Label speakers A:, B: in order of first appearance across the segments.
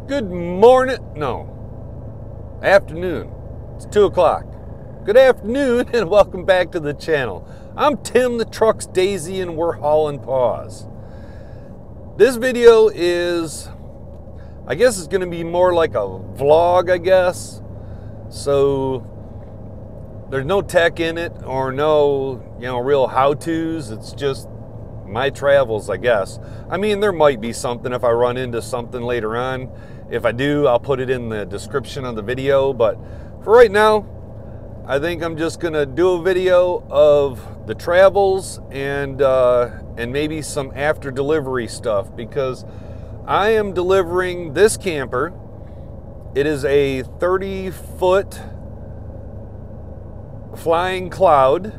A: Good morning, no, afternoon. It's 2 o'clock. Good afternoon and welcome back to the channel. I'm Tim, the truck's Daisy, and we're hauling paws. This video is, I guess it's gonna be more like a vlog, I guess. So there's no tech in it or no, real how-tos. It's just my travels, I guess. I mean, there might be something if I run into something later on. If I do, I'll put it in the description of the video. But for right now, I think I'm just gonna do a video of the travels and maybe some after delivery stuff, because I am delivering this camper. It is a 30-foot Flying Cloud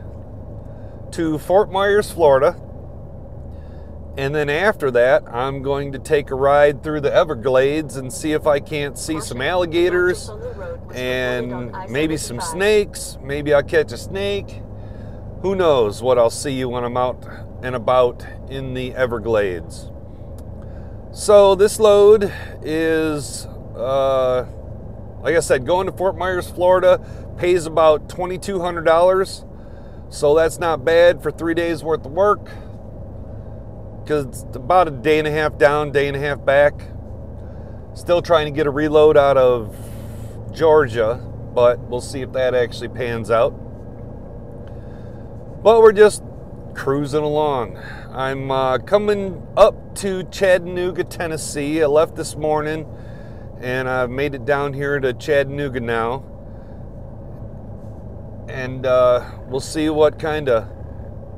A: to Fort Myers, Florida. And then after that, I'm going to take a ride through the Everglades and see if I can't see some alligators and maybe some snakes. Maybe I'll catch a snake. Who knows what I'll see when I'm out and about in the Everglades. So this load is, like I said, going to Fort Myers, Florida, pays about $2,200. So that's not bad for 3 days worth of work, because it's about a day and a half down, day and a half back. Still trying to get a reload out of Georgia, but we'll see if that actually pans out. But we're just cruising along. I'm coming up to Chattanooga, Tennessee. I left this morning and I've made it down here to Chattanooga now. And we'll see what kind of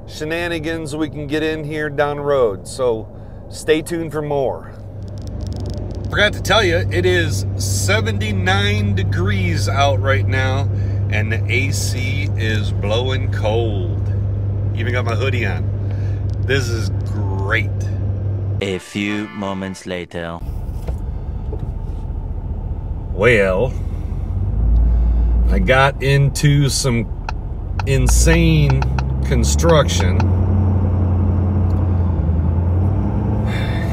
A: shenanigans we can get in here down the road, so stay tuned for more. Forgot to tell you, it is 79 degrees out right now and the AC is blowing cold. Even got my hoodie on. This is great.
B: A few moments later.
A: Well, I got into some insane construction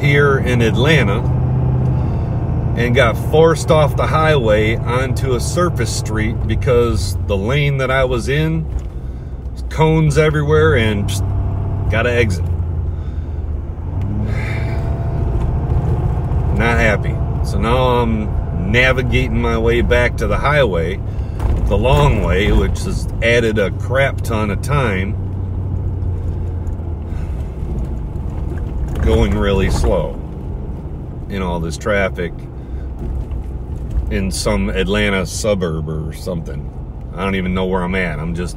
A: here in Atlanta and got forced off the highway onto a surface street because the lane that I was in, cones everywhere, and just gotta exit. Not happy. So now I'm navigating my way back to the highway the long way, which has added a crap ton of time. Going really slow in all this traffic in some Atlanta suburb or something. I don't even know where I'm at. I'm just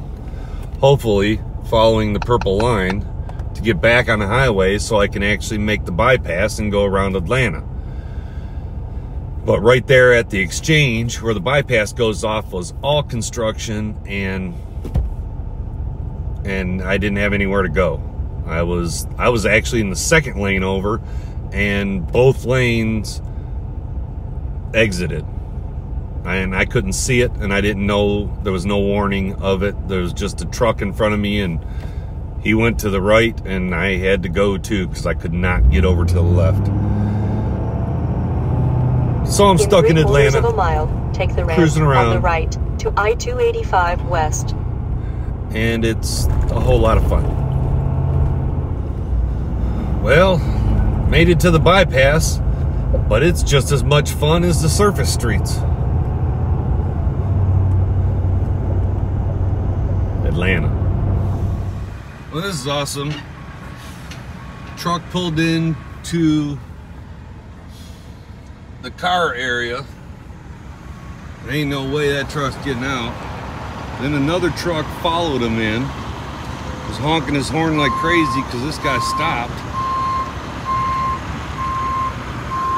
A: hopefully following the purple line to get back on the highway so I can actually make the bypass and go around Atlanta. But right there at the exchange where the bypass goes off was all construction, and I didn't have anywhere to go. I was actually in the second lane over, and both lanes exited. And I couldn't see it, and I didn't know, there was no warning of it. There was just a truck in front of me, and he went to the right, and I had to go too because I could not get over to the left. So I'm stuck in Atlanta,
C: of a mile, take the ramp
A: cruising around
C: on the right to I-285 West.
A: And it's a whole lot of fun. Well, made it to the bypass, but it's just as much fun as the surface streets. Atlanta. Well, this is awesome. Truck pulled in to the car area. There ain't no way that truck's getting out. Then another truck followed him in. Was honking his horn like crazy because this guy stopped.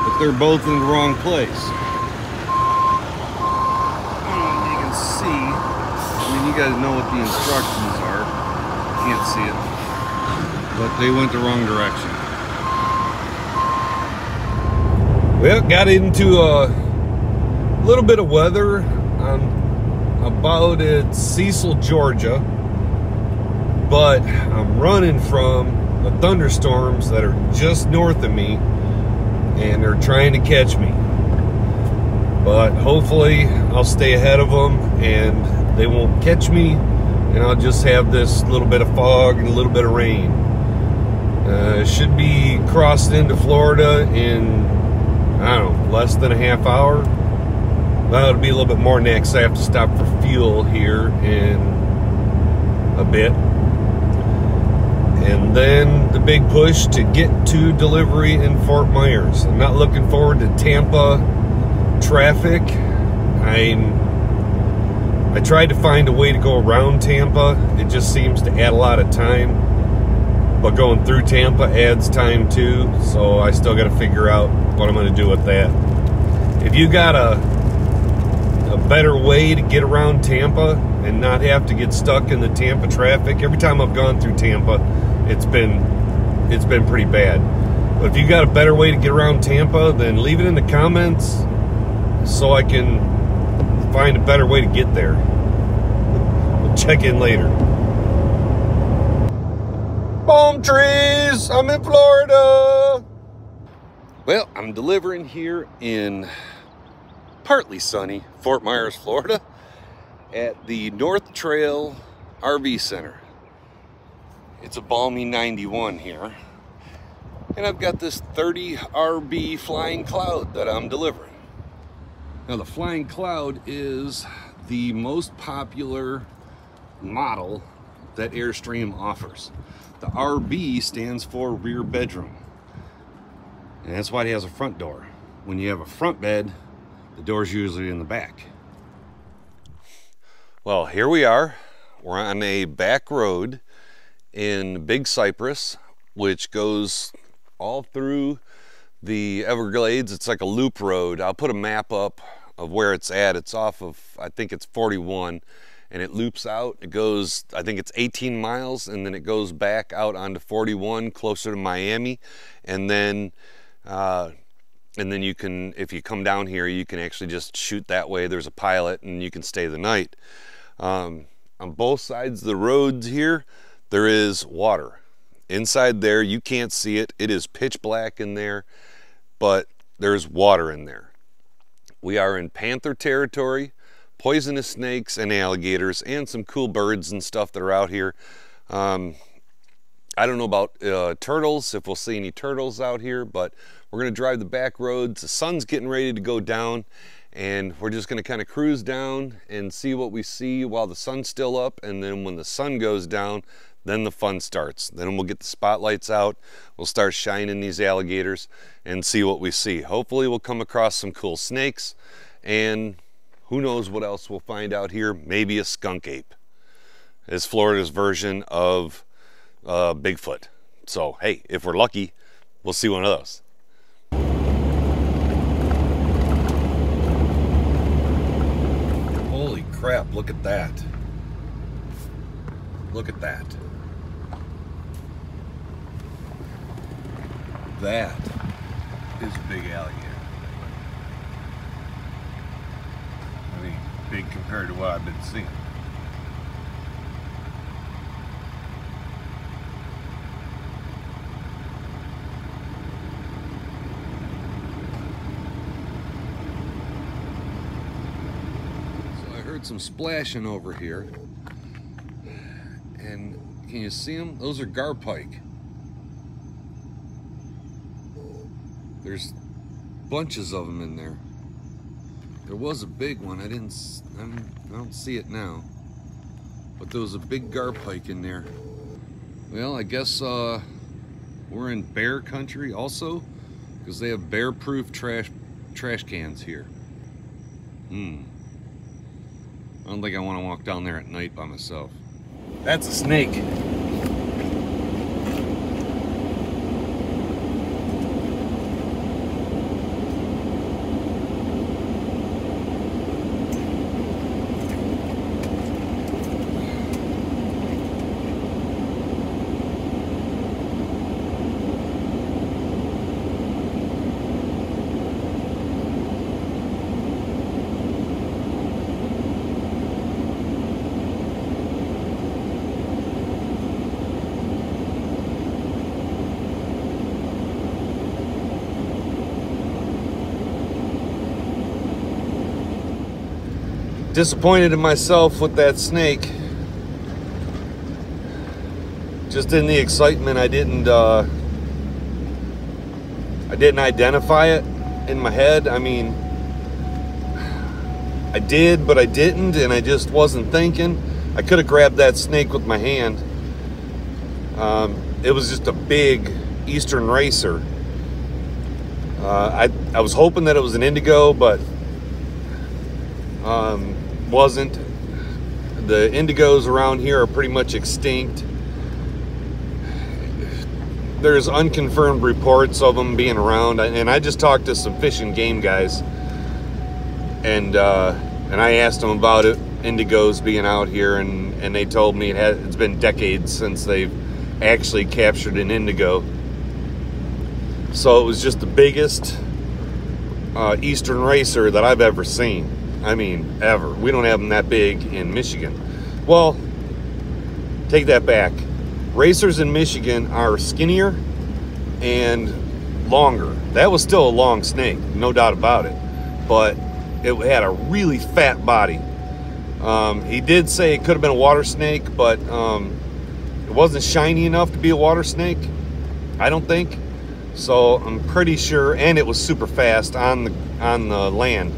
A: But they're both in the wrong place. I don't know if you can see. I mean, you guys know what the instructions are. Can't see it. But they went the wrong direction. Well, got into a little bit of weather. I'm about at Cecil, Georgia, but I'm running from the thunderstorms that are just north of me, and they're trying to catch me. but hopefully I'll stay ahead of them and they won't catch me, and I'll just have this little bit of fog and a little bit of rain. Should be crossed into Florida in, I don't know, less than a half hour. Well, it'll be a little bit more next. I have to stop for fuel here in a bit. And then the big push to get to delivery in Fort Myers. I'm not looking forward to Tampa traffic. I tried to find a way to go around Tampa. It just seems to add a lot of time. But going through Tampa adds time too. So I still got to figure out what I'm going to do with that. If you got a better way to get around Tampa and not have to get stuck in the Tampa traffic. Every time I've gone through Tampa, it's been pretty bad. But if you got a better way to get around Tampa, then leave it in the comments so I can find a better way to get there. We'll check in later. Palm trees! I'm in Florida! Well, I'm delivering here in partly sunny Fort Myers, Florida at the North Trail RV Center. It's a balmy 91 here. And I've got this 30 RB Flying Cloud that I'm delivering. Now the Flying Cloud is the most popular model that Airstream offers. The RB stands for rear bedroom. And that's why it has a front door. When you have a front bed, the door's usually in the back. Well, here we are. We're on a back road in Big Cypress, which goes all through the Everglades. It's like a loop road. I'll put a map up of where it's at. It's off of, I think it's 41, and it loops out. It goes, I think it's 18 miles, and then it goes back out onto 41, closer to Miami, and then you can, if you come down here, you can actually just shoot that way. There's a pilot and you can stay the night. On both sides of the roads here, there is water. Inside there, you can't see it. It is pitch black in there, but there's water in there. We are in panther territory, poisonous snakes and alligators, and some cool birds and stuff that are out here. I don't know about turtles, if we'll see any turtles out here, but we're going to drive the back roads. The sun's getting ready to go down, and we're just going to kind of cruise down and see what we see while the sun's still up, and then when the sun goes down, then the fun starts. Then we'll get the spotlights out, we'll start shining these alligators and see what we see. Hopefully we'll come across some cool snakes, and who knows what else we'll find out here. Maybe a skunk ape. It's Florida's version of Bigfoot. So hey, if we're lucky, we'll see one of those. Holy crap, look at that. Look at that. That is a big alligator. I mean, big compared to what I've been seeing. Some splashing over here, and can you see them? Those are garpike. There's bunches of them in there. There was a big one. I don't see it now, but there was a big garpike in there. Well, I guess we're in bear country also, because they have bear-proof trash cans here. I don't think I want to walk down there at night by myself. That's a snake. disappointed in myself with that snake. Just in the excitement, I didn't identify it in my head. I mean, I did, but I didn't, and I just wasn't thinking. I could have grabbed that snake with my hand. It was just a big eastern racer. I was hoping that it was an indigo, but wasn't. The indigos around here are pretty much extinct. There's unconfirmed reports of them being around, and I just talked to some fish and game guys, and I asked them about it, indigos being out here, and they told me it's been decades since they've actually captured an indigo. So it was just the biggest eastern racer that I've ever seen. I mean, ever. We don't have them that big in Michigan. Well, take that back. Racers in Michigan are skinnier and longer. That was still a long snake, no doubt about it. But it had a really fat body. He did say it could have been a water snake, but it wasn't shiny enough to be a water snake, I don't think. So I'm pretty sure, and it was super fast on the land.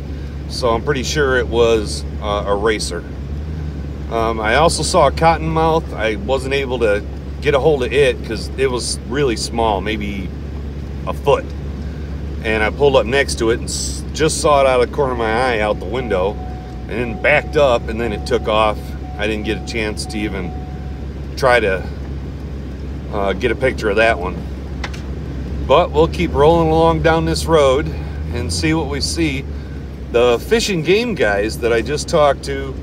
A: So I'm pretty sure it was a racer. I also saw a cottonmouth. I wasn't able to get a hold of it because it was really small, maybe a foot. And I pulled up next to it and just saw it out of the corner of my eye out the window, and then backed up, and then it took off. I didn't get a chance to even try to get a picture of that one. But we'll keep rolling along down this road and see what we see. The fish and game guys that I just talked to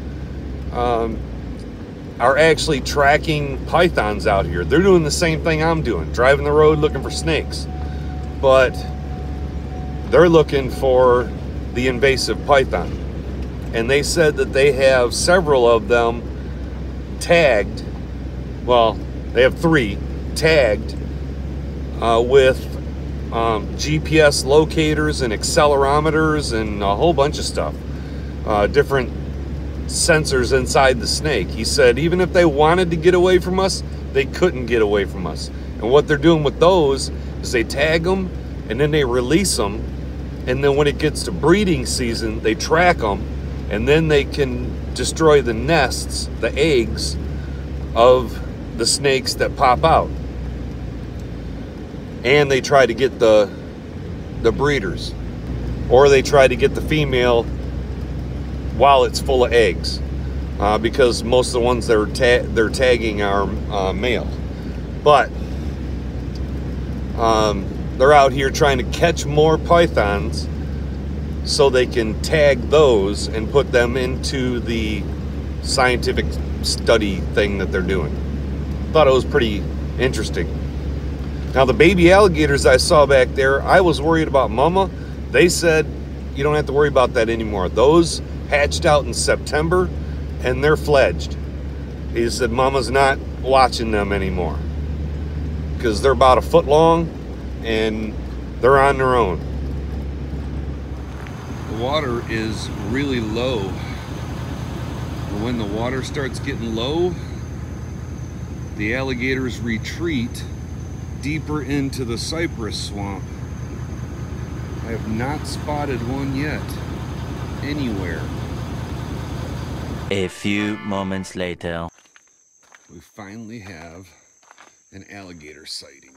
A: are actually tracking pythons out here. They're doing the same thing I'm doing, driving the road looking for snakes. But they're looking for the invasive python. And they said that they have several of them tagged. Well, they have 3 tagged with GPS locators and accelerometers and a whole bunch of stuff. Different sensors inside the snake. He said even if they wanted to get away from us, they couldn't get away from us. And what they're doing with those is they tag them and then they release them. And then when it gets to breeding season, they track them, and then they can destroy the nests, the eggs of the snakes that pop out. And they try to get the breeders, or they try to get the female while it's full of eggs, because most of the ones that they're tagging are male. But they're out here trying to catch more pythons so they can tag those and put them into the scientific study thing that they're doing. Thought it was pretty interesting. Now the baby alligators I saw back there, I was worried about mama. They said you don't have to worry about that anymore. Those hatched out in September and they're fledged. He said mama's not watching them anymore because they're about a foot long and they're on their own. The water is really low. When the water starts getting low, the alligators retreat deeper into the cypress swamp. I have not spotted one yet, anywhere.
B: A few moments later.
A: We finally have an alligator sighting.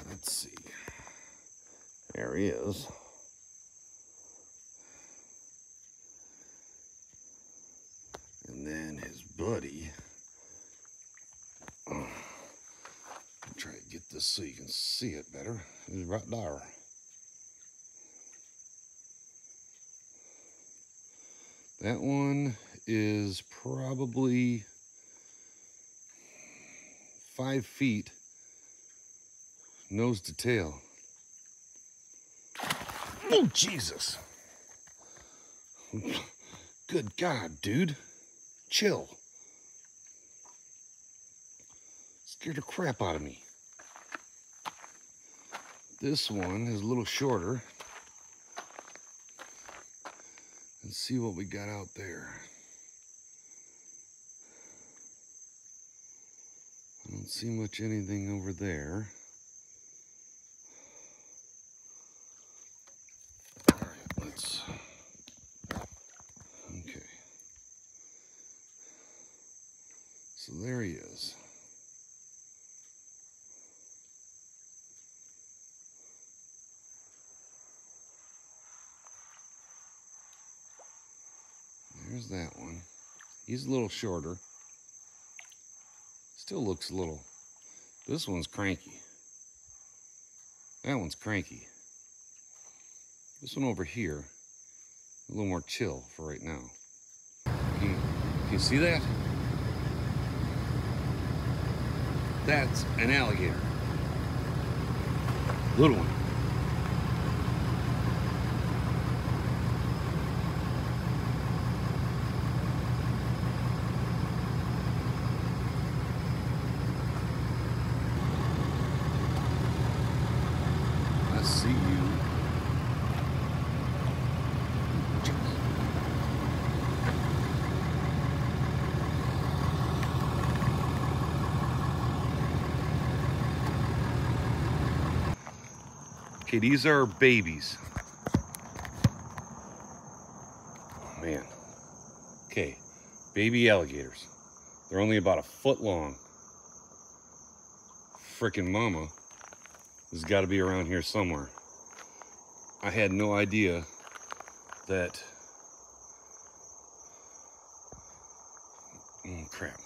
A: Let's see. There he is. And then his buddy. Try to get this so you can see it better. He's right there. That one is probably 5 feet nose to tail. Oh, Jesus. Good God, dude. Chill. Scared the crap out of me. This one is a little shorter. Let's see what we got out there. I don't see much anything over there. All right, let's, okay. So there he is. There's that one. He's a little shorter. Still looks a little. This one's cranky. That one's cranky. This one over here, a little more chill for right now. Can you see that? That's an alligator. Little one. I see you. Okay, these are babies. Oh, man. Okay, baby alligators. They're only about a foot long. Frickin' mama has got to be around here somewhere. I had no idea that. Oh, crap.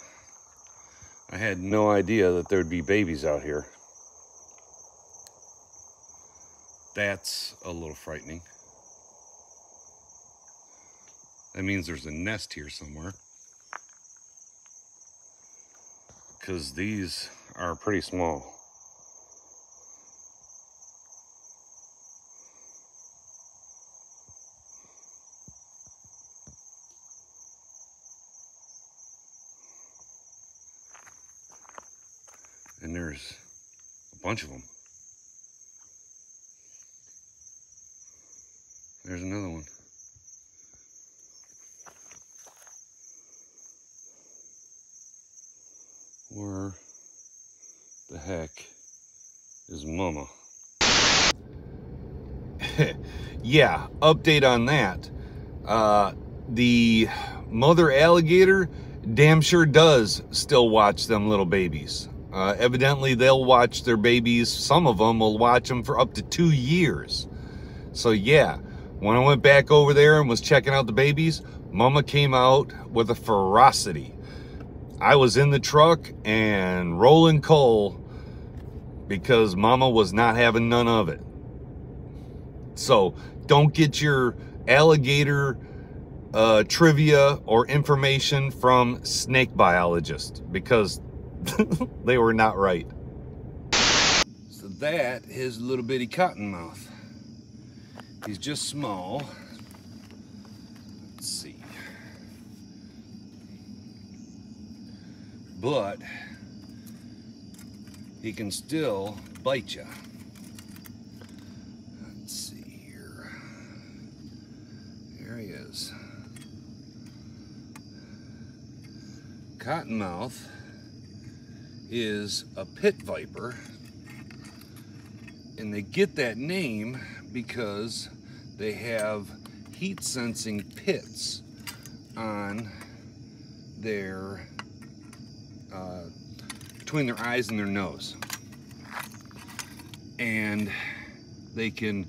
A: I had no idea that there'd be babies out here. That's a little frightening. That means there's a nest here somewhere. Because these are pretty small. And there's a bunch of them. There's another one. Where the heck is Mama? Yeah, update on that. The mother alligator damn sure does still watch them little babies. Evidently, they'll watch their babies. Some of them will watch them for up to 2 years. So yeah, when I went back over there and was checking out the babies, Mama came out with a ferocity. I was in the truck and rolling coal because Mama was not having none of it. So don't get your alligator trivia or information from snake biologists because they were not right. So that is a little bitty cottonmouth. He's just small. Let's see. But he can still bite you. Let's see here. There he is. Cottonmouth is a pit viper, and they get that name because they have heat sensing pits on their between their eyes and their nose, and they can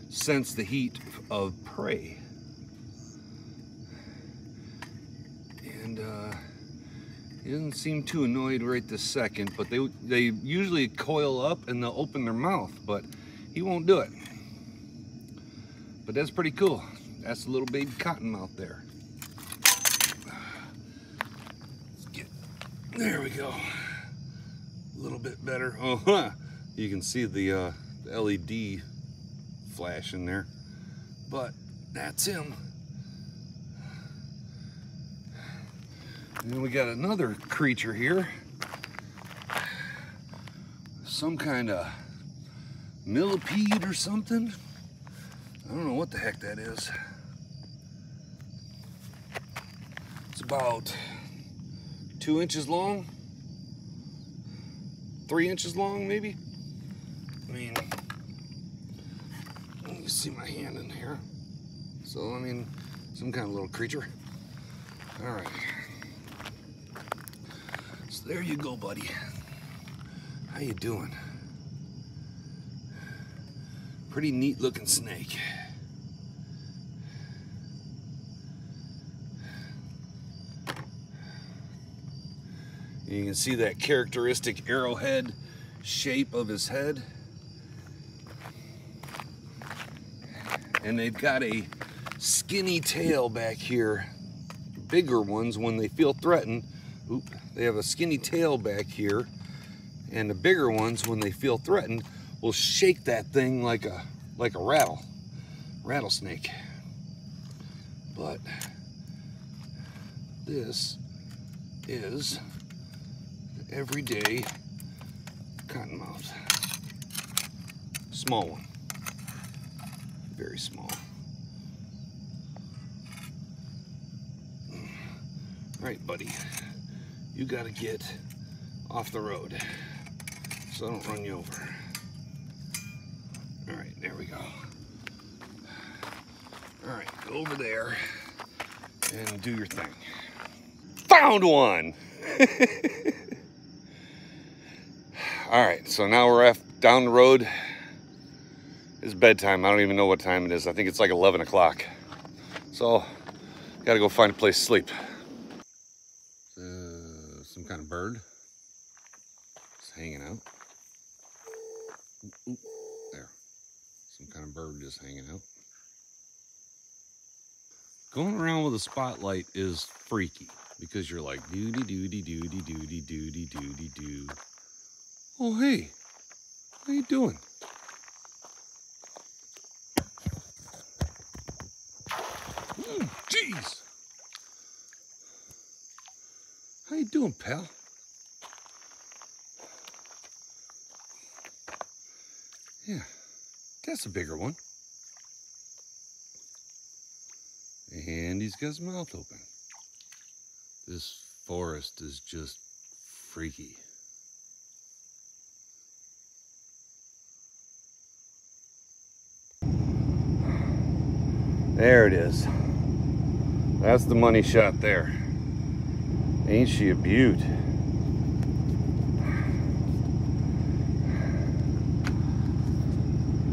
A: sense the heat of prey. And he doesn't seem too annoyed right this second, but they usually coil up and they'll open their mouth, but he won't do it. But that's pretty cool. That's a little baby cottonmouth there. There we go. A little bit better. Oh, you can see the LED flash in there. But that's him. And then we got another creature here. Some kind of millipede or something. I don't know what the heck that is. It's about 2 inches long, 3 inches long, maybe. I mean, you see my hand in here. So, I mean, some kind of little creature. All right. So there you go, buddy. How you doing? Pretty neat looking snake. You can see that characteristic arrowhead shape of his head. And they've got a skinny tail back here. Bigger ones, when they feel threatened, they have a skinny tail back here. And the bigger ones, when they feel threatened, will shake that thing like a rattlesnake. But this is the everyday cottonmouth. Small one. Very small. All right, buddy. You gotta get off the road so I don't run you over. All right, there we go. All right, go over there and do your thing. Found one! All right, so now we're down the road. It's bedtime. I don't even know what time it is. I think it's like 11 o'clock. So, gotta go find a place to sleep. Some kind of bird. Just hanging out. Ooh, there. Some kind of bird just hanging out. Going around with a spotlight is freaky because you're like doody doody doody doody doody doody doo. Oh hey, how you doing? Jeez. How you doing, pal? Yeah, that's a bigger one. And he's got his mouth open. This forest is just freaky. There it is. That's the money shot there. Ain't she a beaut?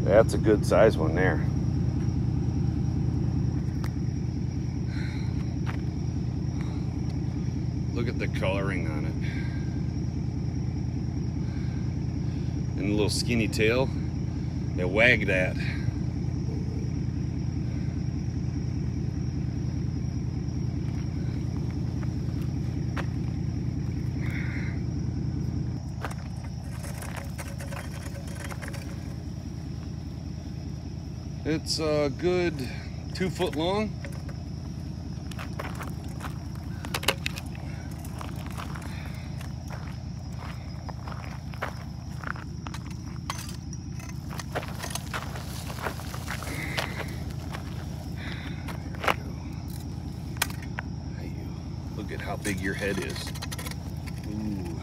A: That's a good size one there. Look at the coloring on it. And the little skinny tail. They wag that. It's a good 2 foot long. Look at how big your head is. Ooh.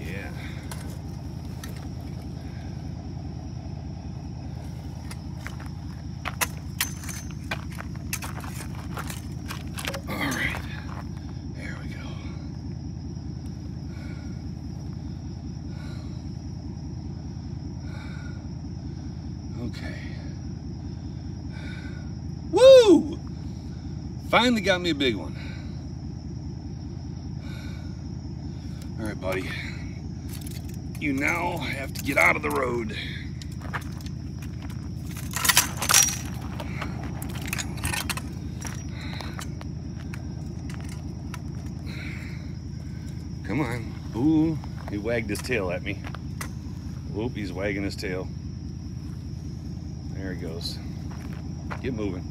A: Yeah. Okay. Woo! Finally got me a big one. All right, buddy. You now have to get out of the road. Come on. Ooh, he wagged his tail at me. Whoop, he's wagging his tail. There he goes. Get moving.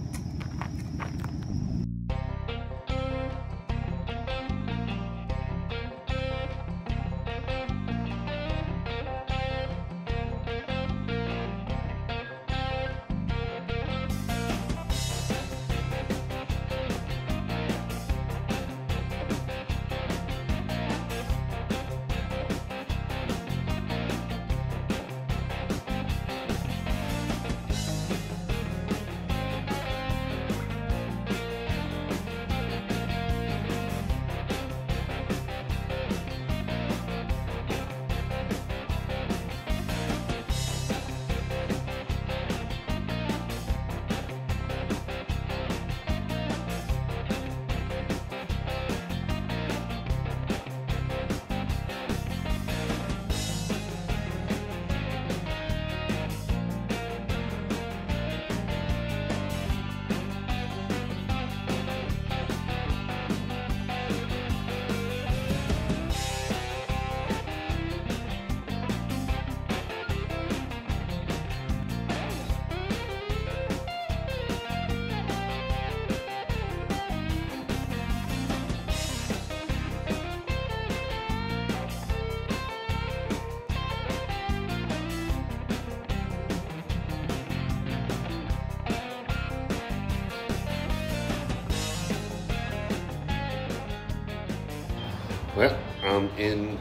A: Well, I'm in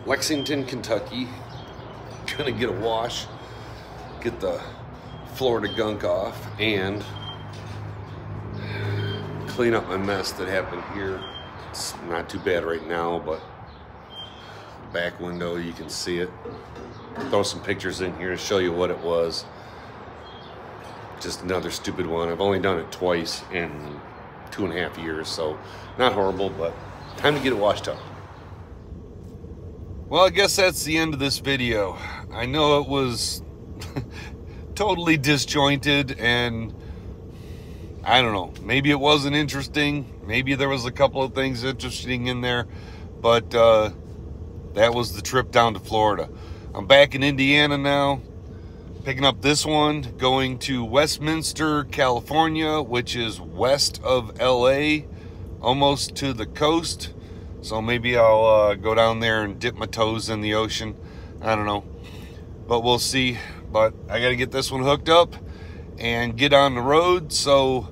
A: Lexington, Kentucky. Gonna get a wash, get the Florida gunk off, and clean up my mess that happened here. It's not too bad right now, but back window, you can see it. Throw some pictures in here to show you what it was. Just another stupid one. I've only done it twice in 2.5 years, so not horrible, but time to get it washed up. Well, I guess that's the end of this video. I know it was totally disjointed, and I don't know, maybe it wasn't interesting. Maybe there was a couple of things interesting in there, but that was the trip down to Florida. I'm back in Indiana now, picking up this one, going to Westminster, California, which is west of LA, almost to the coast. So maybe I'll go down there and dip my toes in the ocean. I don't know, but we'll see. But I got to get this one hooked up and get on the road. So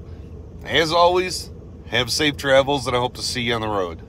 A: as always, have safe travels, and I hope to see you on the road.